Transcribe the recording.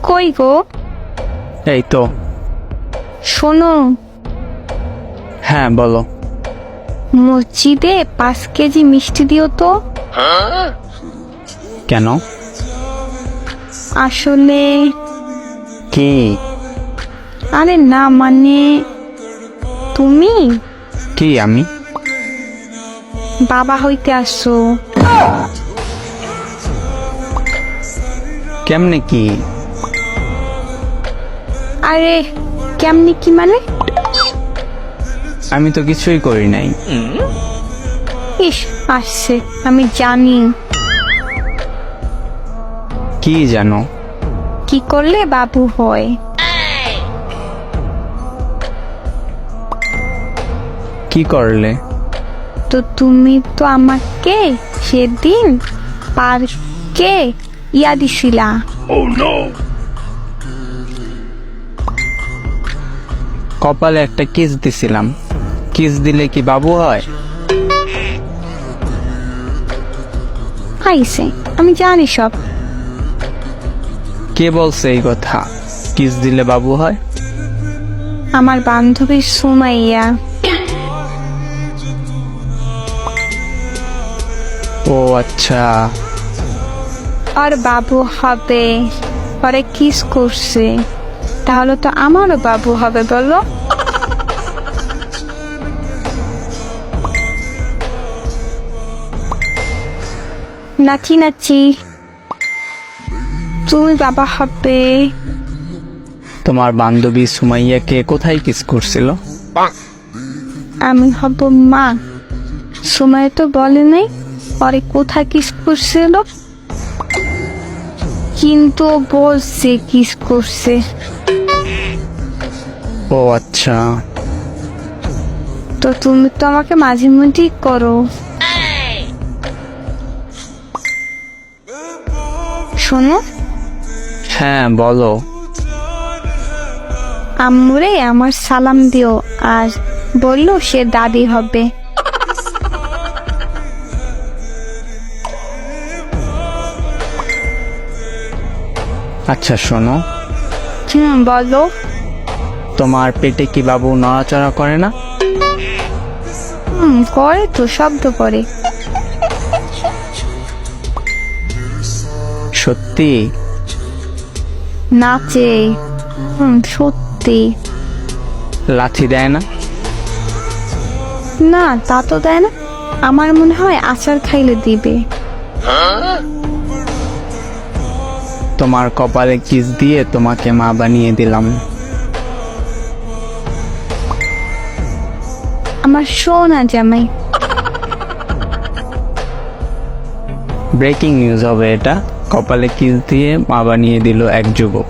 কই গো? এই তো। শোনো, হ্যাঁ বলো। মসজিদে 5 কেজি মিষ্টি দিও তো। কেন? আসলে কি? আরে না, মানে তুমি কি আমি? বাবা হইতে আসছো। কেমনে কি? আরে কেমনি কি মানে? আমি তো কিছুই করি নাই। ইস, আসছে, আমি জানি। কি জানো? কি করলে বাবু হয়? কি করলে? তো তুমি তো আমাকে সেদিন পার্কে দিছিলা। কপালে একটা কিস দিছিলাম। কিস দিলে কি বাবু হয়? আইছে, আমি জানি সব। কে বলছে এই কথা? কিস দিলে বাবু হয়? আমার বান্ধবী সুমাইয়া। ও আচ্ছা। আর বাবু হবে, পরে কিস করছে, তাহলে তো আমারও বাবু হবে বলো। নাচি নাচি, তুমি বাবা হবে। তোমার বান্ধবী সুমাইয়াকে কোথায় কিস করছিল? আমি হব মা। সময় তো বলে নাই পরে কোথায় কিস করছিল, কিন্তু ও বলছে কিস করছে। ও আচ্ছা। তো তুমি তো আমাকে মাঝে মধ্যেই করো। শোনো, হ্যাঁ বলো। আম্মুরে আমার সালাম দিও, আর বললো সে দাদি হবে। আচ্ছা শোনো, বলো। তোমার পেটে কি বাবু নড়াচড়া করে না? করে তো, শব্দ করে। সত্যি? নাচে। সত্যি। লাথি দেয় না? না, তা তো দেয় না। আমার মনে হয় আচার খাইলে দিবে। তোমার কপালে কিস দিয়ে তোমাকে মা বানিয়ে দিলাম। আমার সোনা জামাই। ব্রেকিং নিউজ হবে এটা। কপালে কিস দিয়ে মা বানিয়ে দিল এক যুবক।